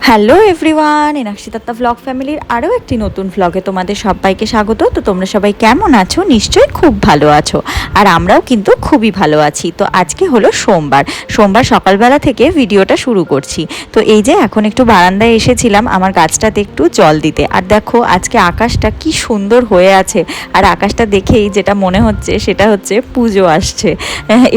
Hello everyone, এনাক্ষিতা blog ফ্যামিলির আরও একটি নতুন ব্লগে তোমাদের সবাইকে স্বাগত। তো তোমরা সবাই কেমন আছো? নিশ্চয়ই খুব ভালো আছো, আর আমরাও কিন্তু খুবই ভালো আছি। তো আজকে হলো সোমবার সকালবেলা থেকে ভিডিওটা শুরু করছি। তো এই যে এখন একটু বারান্দায় এসেছিলাম আমার গাছটাতে একটু জল দিতে, আর দেখো আজকে আকাশটা কি সুন্দর হয়ে আছে। আর আকাশটা দেখেই যেটা মনে হচ্ছে সেটা হচ্ছে পুজো আসছে।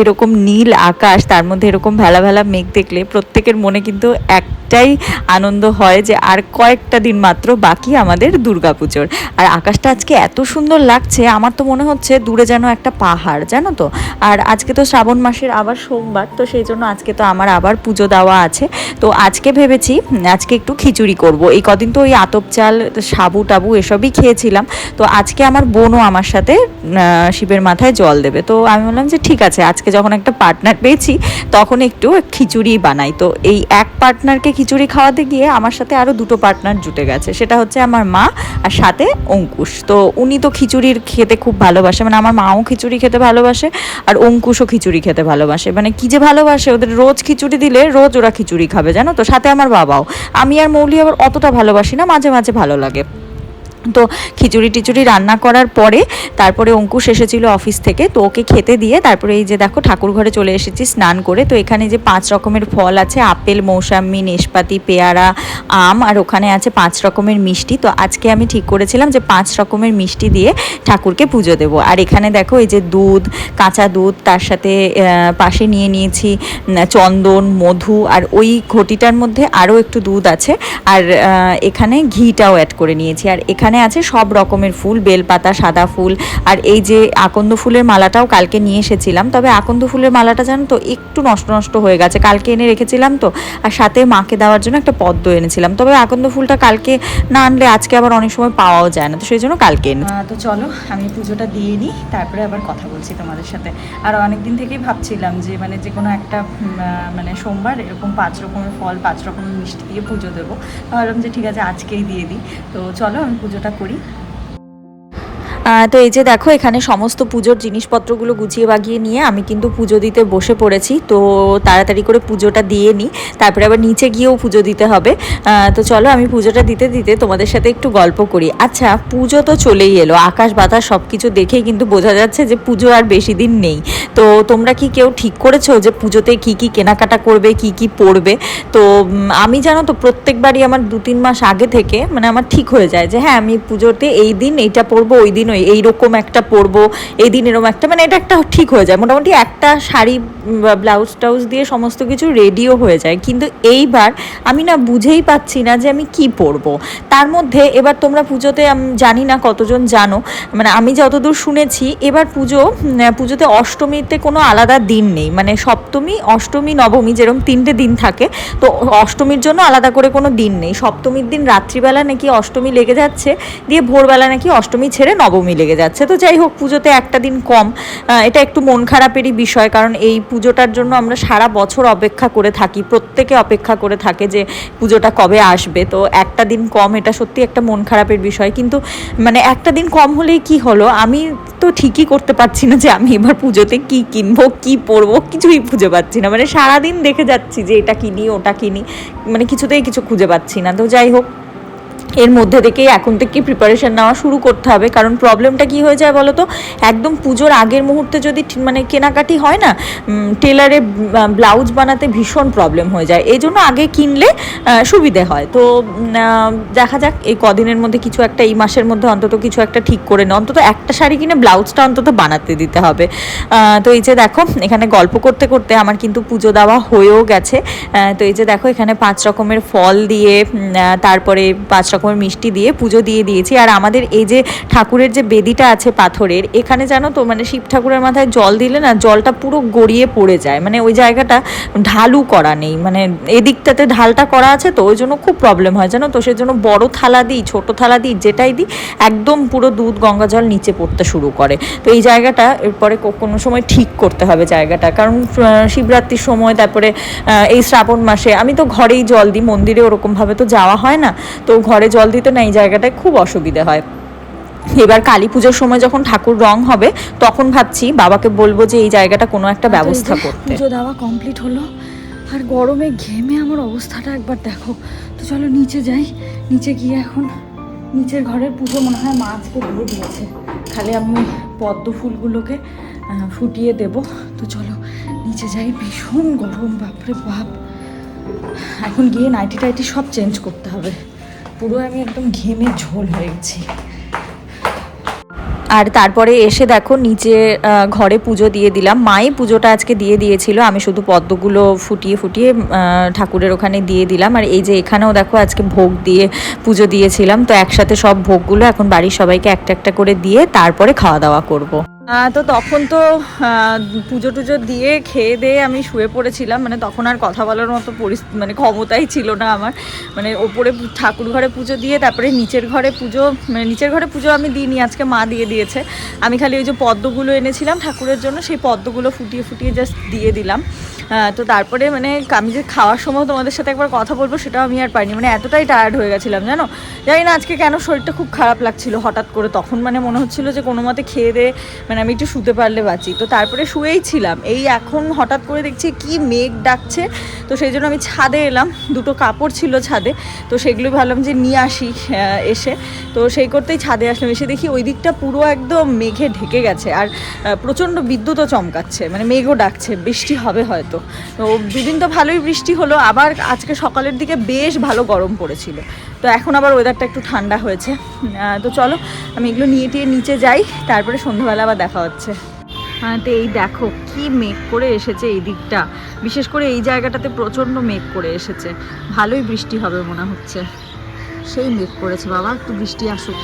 এরকম নীল আকাশ, তার মধ্যে এরকম ভেলা ভেলা মেঘ দেখলে প্রত্যেকের মনে কিন্তু একটাই আনন্দ হয় যে আর কয়েকটা দিন মাত্র বাকি আমাদের দুর্গাপুজোর। আর আকাশটা আজকে এত সুন্দর লাগছে, আমার তো মনে হচ্ছে দূরে যেন একটা পাহাড়, জানো তো। আর আজকে তো শ্রাবণ মাসের আবার সোমবার, তো সেই জন্য আজকে তো আমার আবার পুজো দেওয়া আছে। তো আজকে ভেবেছি আজকে একটু খিচুড়ি করব। এই কদিন তো ওই আতপ চাল, সাবু টাবু এসবই খেয়েছিলাম। তো আজকে আমার বোনও আমার সাথে শিবের মাথায় জল দেবে। তো আমি বললাম যে ঠিক আছে, আজকে যখন একটা পার্টনার পেয়েছি তখন একটু খিচুড়ি বানাই। তো এই এক পার্টনারকে খিচুড়ি খাওয়াতে গিয়ে আমার সাথে আরও দুটো পার্টনার জুটে গেছে, সেটা হচ্ছে আমার মা আর সাথে অঙ্কুশ। তো উনি তো খিচুড়ির খেতে খুব ভালোবাসে, মানে আমার মাও খিচুড়ি খেতে ভালোবাসে আর অঙ্কুশও খিচুড়ি খেতে ভালোবাসে। মানে কি যে ভালোবাসে, ওদের রোজ খিচুড়ি দিলে রোজ ওরা খিচুড়ি খাবে, জানো তো। সাথে আমার বাবাও। আমি আর মৌলি আবার অতটা ভালোবাসি না, মাঝে মাঝে ভালো লাগে। তো খিচুড়ি টিচুড়ি রান্না করার পরে তারপরে অঙ্কুশ এসেছিল অফিস থেকে, তো ওকে খেতে দিয়ে তারপরে এই যে দেখো ঠাকুর ঘরে চলে এসেছি স্নান করে। তো এখানে যে 5 রকমের ফল আছে, আপেল, মৌসাম্মি, নেশপাতি, পেয়ারা, আম, আর ওখানে আছে 5 রকমের মিষ্টি। তো আজকে আমি ঠিক করেছিলাম যে 5 রকমের মিষ্টি দিয়ে ঠাকুরকে পুজো দেব। আর এখানে দেখো এই যে দুধ, কাঁচা দুধ, তার সাথে পাশে নিয়ে নিয়েছি চন্দন, মধু, আর ওই ঘটিটার মধ্যে আরও একটু দুধ আছে। আর এখানে ঘিটাও অ্যাড করে নিয়েছি। আর এখানে আছে সব রকমের ফুল, বেলপাতা, সাদা ফুল, আর এই যে আকন্দ ফুলের মালাটাও কালকে নিয়ে এসেছিলাম। তবে আকন্দ ফুলের মালাটা জানো তো একটু নষ্ট নষ্ট হয়ে গেছে, কালকে এনে রেখেছিলাম তো। আর সাথে মাকে দেওয়ার জন্য একটা পদ্ম এনেছিলাম, তবে আকন্দ ফুলটা কালকে না আনলে আজকে আবার অনেক সময় পাওয়াও যায় না, তো সেই জন্য কালকে এনে। তো চলো আমি পুজোটা দিয়ে নিই, তারপরে আবার কথা বলছি তোমাদের সাথে। আর অনেকদিন থেকেই ভাবছিলাম যে মানে যে কোনো একটা মানে সোমবার এরকম 5 রকমের ফল, 5 রকমের মিষ্টি দিয়ে পুজো দেবো। ভাবলাম যে ঠিক আছে আজকেই দিয়ে দিই। তো চলো আমি পুজোটা করি। তো এই যে দেখো এখানে সমস্ত পুজোর জিনিসপত্রগুলো গুছিয়ে বাগিয়ে নিয়ে আমি কিন্তু পুজো দিতে বসে পড়েছি। তো তাড়াতাড়ি করে পুজোটা দিয়ে নিই, তারপরে আবার নিচে গিয়েও পুজো দিতে হবে। তো চলো আমি পুজোটা দিতে দিতে তোমাদের সাথে একটু গল্প করি। আচ্ছা, পুজো তো চলেই এলো, আকাশ বাতাস সব কিছু দেখেই কিন্তু বোঝা যাচ্ছে যে পুজো আর বেশি দিন নেই। তো তোমরা কি কেউ ঠিক করেছো যে পুজোতে কি কি কেনাকাটা করবে, কি কি পরবে? তো আমি জানো তো প্রত্যেকবারই আমার 2-3 মাস আগে থেকে মানে আমার ঠিক হয়ে যায় যে হ্যাঁ আমি পুজোতে এই দিন এইটা পরবো, ওই দিন এইরকম একটা পরবো, এই দিন এরকম একটা, মানে এটা একটা ঠিক হয়ে যায়। মোটামুটি একটা শাড়ি, ব্লাউজ টাউজ দিয়ে সমস্ত কিছু রেডিও হয়ে যায়। কিন্তু এইবার আমি না বুঝেই পাচ্ছি না যে আমি কি পরবো। তার মধ্যে এবার তোমরা পুজোতে জানি না কতজন জানো, মানে আমি যতদূর শুনেছি এবার পুজোতে অষ্টমীতে কোনো আলাদা দিন নেই। মানে সপ্তমী, অষ্টমী, নবমী যেরকম 3টে দিন থাকে, তো অষ্টমীর জন্য আলাদা করে কোনো দিন নেই। সপ্তমীর দিন রাত্রিবেলা নাকি অষ্টমী লেগে যাচ্ছে, দিয়ে ভোরবেলা নাকি অষ্টমী ছেড়ে নবমী লেগে যাচ্ছে। তো যাই হোক, পুজোতে একটা দিন কম, এটা একটু মন খারাপেরই বিষয়। কারণ এই পুজোটার জন্য আমরা সারা বছর অপেক্ষা করে থাকি, প্রত্যেকে অপেক্ষা করে থাকে যে পুজোটা কবে আসবে। তো একটা দিন কম, এটা সত্যি একটা মন খারাপের বিষয়। কিন্তু মানে একটা দিন কম হলেই কি হলো, আমি তো ঠিকই করতে পারছি না যে আমি এবার পুজোতে কি কিনবো, কি পরবো, কিছুই খুঁজে পাচ্ছি না। মানে সারাদিন দেখে যাচ্ছি যে এটা কিনি ওটা কিনি, মানে কিছুতেই কিছু খুঁজে পাচ্ছি না। তো যাই হোক, এর মধ্যে থেকেই এখন থেকে প্রিপারেশন নেওয়া শুরু করতে হবে। কারণ প্রবলেমটা কি হয়ে যায় বলো তো, একদম পুজোর আগের মুহূর্তে যদি মানে কেনাকাটি হয় না, টেলারে ব্লাউজ বানাতে ভীষণ প্রবলেম হয়ে যায়। এই জন্য আগে কিনলে সুবিধে হয়। তো দেখা যাক এই কদিনের মধ্যে কিছু একটা, এই মাসের মধ্যে অন্তত কিছু একটা ঠিক করে নেয়, অন্তত একটা শাড়ি কিনে ব্লাউজটা অন্তত বানাতে দিতে হবে। তো এই যে দেখো এখানে গল্প করতে করতে আমার কিন্তু পুজো দেওয়া হয়েও গেছে। তো এই যে দেখো এখানে 5 রকমের ফল দিয়ে, তারপরে 5 রকমের মিষ্টি দিয়ে পুজো দিয়ে দিয়েছি। আর আমাদের এই যে ঠাকুরের যে বেদিটা আছে পাথরের, এখানে জানো তো মানে শিব ঠাকুরের মাথায় জল দিলে না জলটা পুরো গড়িয়ে পড়ে যায়। মানে ওই জায়গাটা ঢালু করা নেই, মানে এদিকটাতে ঢালটা করা আছে, তো ওই জন্য খুব প্রবলেম হয় জানো তো। সেজন্য বড় থালা দিই, ছোট থালা দিই, যেটাই দিই একদম পুরো দুধ গঙ্গা জল নিচে পড়তে শুরু করে। তো এই জায়গাটা এরপরে কোনো সময় ঠিক করতে হবে জায়গাটা। কারণ শিবরাত্রির সময়, তারপরে এই শ্রাবণ মাসে আমি তো ঘরেই জল দিই, মন্দিরে ওরকমভাবে তো যাওয়া হয় না। তো ঘরে জল দিতে না এই জায়গাটায় খুব অসুবিধে হয়। এবার কালী পুজোর সময় যখন ঠাকুর রং হবে তখন ভাবছি বাবাকে বলবো যে এই জায়গাটা কোনো একটা ব্যবস্থা করতে। পুজো দেওয়া কমপ্লিট হলো, আর গরমে ঘেমে আমার অবস্থাটা একবার দেখো। তো চলো নিচে যাই, নিচে গিয়ে এখন নিচের ঘরের পুজো মনে হয় মা আজকে দিয়ে দিয়েছে, খালি আমি ওই পদ্ম ফুলগুলোকে ফুটিয়ে দেব। তো চলো নিচে যাই, ভীষণ গরম, বাপরে বাপ। এখন গিয়ে নাইটি টাইটি সব চেঞ্জ করতে হবে, পুরো আমি একদম ঘেমে ঝোল হয়ে গেছি। আর তারপরে এসে দেখো নিচে ঘরে পুজো দিয়ে দিলাম। মাই পুজোটা আজকে দিয়ে দিয়েছিল, আমি শুধু পদ্মগুলো ফুটিয়ে ফুটিয়ে ঠাকুরের ওখানে দিয়ে দিলাম। আর এই যে এখানেও দেখো আজকে ভোগ দিয়ে পুজো দিয়েছিলাম, তো একসাথে সব ভোগগুলো এখন বাড়ির সবাইকে একটা একটা করে দিয়ে তারপরে খাওয়া দাওয়া করব। তো তখন তো পুজো টুজো দিয়ে খেয়ে দিয়ে আমি শুয়ে পড়েছিলাম, মানে তখন আর কথা বলার মতো মানে ক্ষমতাই ছিল না আমার। মানে ওপরে ঠাকুর ঘরে পুজো দিয়ে তারপরে নিচের ঘরে পুজো, মানে নিচের ঘরে পুজো আমি দিইনি, আজকে মা দিয়ে দিয়েছে। আমি খালি ওই যে পদ্মগুলো এনেছিলাম ঠাকুরের জন্য, সেই পদ্মগুলো ফুটিয়ে ফুটিয়ে জাস্ট দিয়ে দিলাম। তো তারপরে মানে আমি যে খাওয়ার সময় তোমাদের সাথে একবার কথা বলবো সেটাও আমি আর পারিনি, মানে এতটাই টায়ার্ড হয়ে গেছিলাম জানো। জানি না আজকে কেন শরীরটা খুব খারাপ লাগছিল হঠাৎ করে, তখন মানে মনে হচ্ছিলো যে কোনো মতে খেয়ে দিয়ে মানে আমি একটু শুতে পারলে বাঁচি। তো তারপরে শুয়েই ছিলাম, এই এখন হঠাৎ করে দেখছি কি মেঘ ডাকছে, তো সেই জন্য আমি ছাদে এলাম। দুটো কাপড় ছিল ছাদে, তো সেগুলো ভাবলাম যে নিয়ে আসি এসে। তো সেই করতেই ছাদে আসলাম, এসে দেখি ওই দিকটা পুরো একদম মেঘে ঢেকে গেছে, আর প্রচণ্ড বিদ্যুৎও চমকাচ্ছে, মানে মেঘও ডাকছে, বৃষ্টি হবে হয়তো। তো দুদিন তো ভালোই বৃষ্টি হলো, আবার আজকে সকালের দিকে বেশ ভালো গরম পড়েছিল। তো এখন আবার ওয়েদারটা একটু ঠান্ডা হয়েছে। তো চলো আমি এগুলো নিয়ে টিয়ে নিচে যাই, তারপরে সন্ধ্যাবেলা আবার দেখা হচ্ছে। তো এই দেখো কি মেঘ করে এসেছে এই দিকটা, বিশেষ করে এই জায়গাটাতে প্রচণ্ড মেঘ করে এসেছে, ভালোই বৃষ্টি হবে মনে হচ্ছে। সেই মেঘ করেছে বাবা, একটু বৃষ্টি আসুক।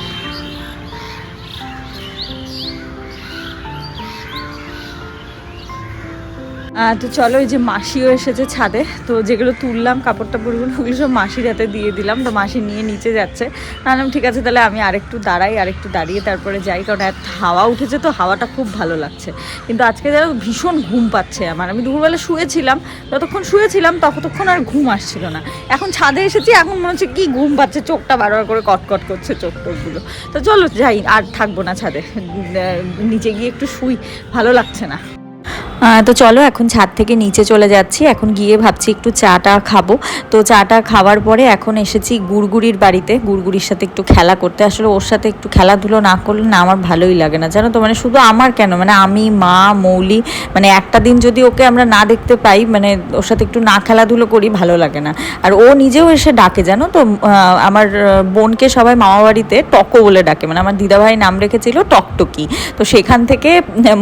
তো চলো এই যে মাসিও এসেছে ছাদে, তো যেগুলো তুললাম কাপড় টাপড়গুলো ওগুলো সব মাসির হাতে দিয়ে দিলাম। তো মাসি নিয়ে নিচে যাচ্ছে, বললাম ঠিক আছে তাহলে আমি আরেকটু দাঁড়াই, আরেকটু দাঁড়িয়ে তারপরে যাই, কারণ এত হাওয়া উঠেছে, তো হাওয়াটা খুব ভালো লাগছে। কিন্তু আজকে যেন ভীষণ ঘুম পাচ্ছে আমার, আমি দুপুরবেলা শুয়েছিলাম, যতক্ষণ শুয়েছিলাম ততক্ষণ আর ঘুম আসছিল না। এখন ছাদে এসেছি, এখন মনে হচ্ছে কি ঘুম পাচ্ছে, চোখটা বারবার করে কটকট করছে চোখ টোকগুলো। তো চলো যাই, আর থাকবো না ছাদে, নিচে গিয়ে একটু শুই, ভালো লাগছে না। তো চলো এখন ছাদ থেকে নিচে চলে যাচ্ছি, এখন গিয়ে ভাবছি একটু চাটা খাবো। তো চাটা খাওয়ার পরে এখন এসেছি গুড়গুড়ির বাড়িতে, গুড়গুড়ির সাথে একটু খেলা করতে। আসলে ওর সাথে একটু খেলাধুলো না করলে না আমার ভালোই লাগে না জানো তো, মানে শুধু আমার কেন, মানে আমি, মা, মৌলি, মানে একটা দিন যদি ওকে আমরা না দেখতে পাই, মানে ওর সাথে একটু না খেলাধুলো করি, ভালো লাগে না। আর ও নিজেও এসে ডাকে জানো তো, আমার বোনকে সবাই মামা বাড়িতে টকো বলে ডাকে, মানে আমার দিদাভাই নাম রেখেছিল টকটকি, তো সেখান থেকে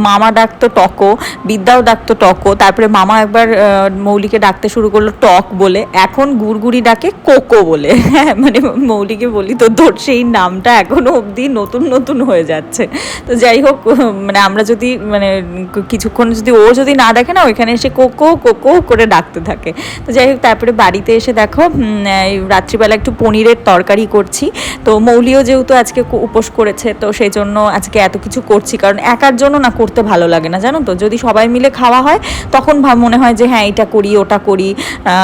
মামা ডাকতো টকো, বিদ্যাও ডাকতো টকো, তারপরে মামা একবার মৌলিকে ডাকতে শুরু করলো টক বলে, এখন গুড়গুড়ি ডাকে কোকো বলে। হ্যাঁ মানে মৌলিকে বলি তো তোর সেই নামটা এখনো অবধি নতুন নতুন হয়ে যাচ্ছে। তো যাই হোক, মানে আমরা যদি মানে কিছুক্ষণ যদি ও যদি না দেখে না, ওইখানে এসে কোকো কোকো করে ডাকতে থাকে। তো যাই হোক, তারপরে বাড়িতে এসে দেখো রাত্রিবেলা একটু পনিরের তরকারি করছি। তো মৌলিও যেহেতু আজকে উপোস করেছে, তো সেই জন্য আজকে এত কিছু করছি, কারণ একার জন্য না করতে ভালো লাগে না জানো তো, যদি সবাই মিলে খাওয়া হয় তখন মনে হয় যে হ্যাঁ এটা করি ওটা করি,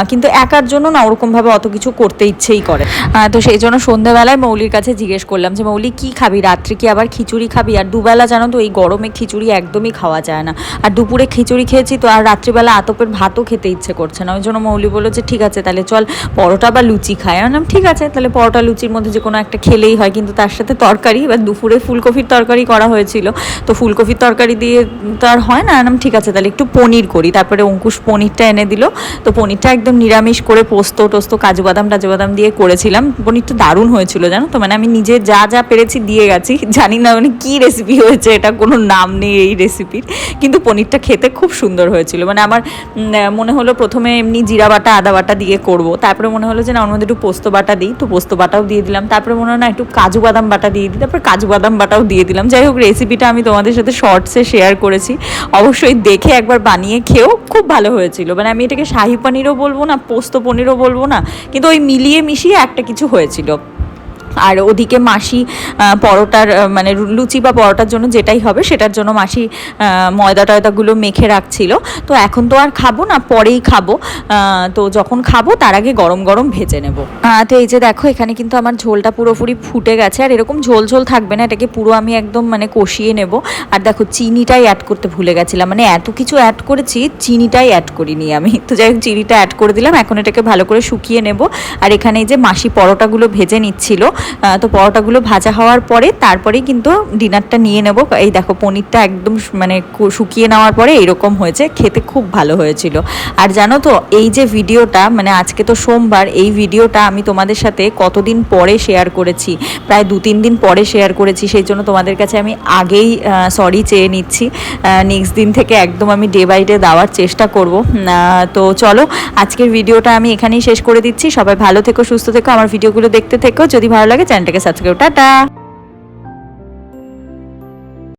কিন্তু একার জন্য না ওরকমভাবে অত কিছু করতে ইচ্ছেই করে। তো সেই জন্য সন্ধ্যাবেলায় মৌলির কাছে জিজ্ঞেস করলাম যে মৌলি কী খাবি, রাত্রে কি আবার খিচুড়ি খাবি? আর দুবেলা জানো তো এই গরমে খিচুড়ি একদমই খাওয়া যায় না, আর দুপুরে খিচুড়ি খেয়েছি তো আর রাত্রিবেলা আতপের ভাতও খেতে ইচ্ছে করছে না। ওই জন্য মৌলি বললো যে ঠিক আছে তাহলে চল পরোটা বা লুচি খাই। আমি ঠিক আছে তাহলে পরোটা লুচির মধ্যে যে কোনো একটা খেলেই হয়, কিন্তু তার সাথে তরকারি, এবার দুপুরে ফুলকপির তরকারি করা হয়েছিল, তো ফুলকপির তরকারি দিয়ে তো আর হয় না, ঠিক আছে তাহলে একটু পনির করি। তারপরে অঙ্কুশ পনিরটা এনে দিল, তো পনিরটা একদম নিরামিষ করে পোস্ত টোস্ত কাজু বাদাম দিয়ে করেছিলাম। পনিরটা দারুণ হয়েছিল জানো তো, মানে আমি নিজে যা যা পেরেছি দিয়ে গেছি, জানি না মানে কী রেসিপি হয়েছে, এটা কোনো নাম নেই এই রেসিপির, কিন্তু পনিরটা খেতে খুব সুন্দর হয়েছিল। মানে আমার মনে হলো প্রথমে এমনি জিরা বাটা আদা বাটা দিয়ে করব, তারপরে মনে হলো যে না ওর মধ্যে একটু পোস্ত বাটা দিই, তো পোস্ত বাটাও দিয়ে দিলাম, তারপরে মনে হলো না একটু কাজু বাদাম বাটা দিয়ে দিই, তারপরে কাজু বাদাম বাটাও দিয়ে দিলাম। যাই হোক, রেসিপিটা আমি তোমাদের সাথে শর্টসে শেয়ার করেছি, অবশ্যই দেখে একবার বানিয়ে খেয়েও, খুব ভালো হয়েছিল। মানে আমি এটাকে শাহি পনিরও বলবো না, পোস্ত পনিরও বলবো না, কিন্তু ওই মিলিয়ে মিশিয়ে একটা কিছু হয়েছিল। আর ওদিকে মাসি পরোটার মানে লুচি বা পরোটার জন্য যেটাই হবে সেটার জন্য মাসি ময়দা টয়দাগুলো মেখে রাখছিল। তো এখন তো আর খাবো না, পরেই খাবো। তো যখন খাবো তার আগে গরম গরম ভেজে নেব। তো এই যে দেখো এখানে কিন্তু আমার ঝোলটা পুরোপুরি ফুটে গেছে। আর এরকম ঝোল ঝোল থাকবে না, এটাকে পুরো আমি একদম মানে কষিয়ে নেব। আর দেখো চিনিটাই অ্যাড করতে ভুলে গেছিলাম, মানে এত কিছু অ্যাড করেছি চিনিটাই অ্যাড করিনি আমি। তো যাই হোক চিনিটা অ্যাড করে দিলাম। এখন এটাকে ভালো করে শুকিয়ে নেব। আর এখানে এই যে মাসি পরোটাগুলো ভেজে নিচ্ছিল। তো পরোটাগুলো ভাজা হওয়ার পরে তারপরেই কিন্তু ডিনারটা নিয়ে নেব। এই দেখো পনিরটা একদম মানে শুকিয়ে নেওয়ার পরে এরকম হয়েছে, খেতে খুব ভালো হয়েছিল। আর জানো তো এই যে ভিডিওটা মানে আজকে তো সোমবার, এই ভিডিওটা আমি তোমাদের সাথে কতদিন পরে শেয়ার করেছি, প্রায় 2-3 দিন পরে শেয়ার করেছি। সেই জন্য তোমাদের কাছে আমি আগেই সরি চেয়ে নিচ্ছি। নেক্সট দিন থেকে একদম আমি ডে বাই ডে দেওয়ার চেষ্টা করব। তো চলো আজকের ভিডিওটা আমি এখানেই শেষ করে দিচ্ছি। সবাই ভালো থেকো, সুস্থ থেকো, আমার ভিডিওগুলো দেখতে থেকো। যদি ভালো লাগে চ্যানেলটাকে সাবস্ক্রাইব। টাটা।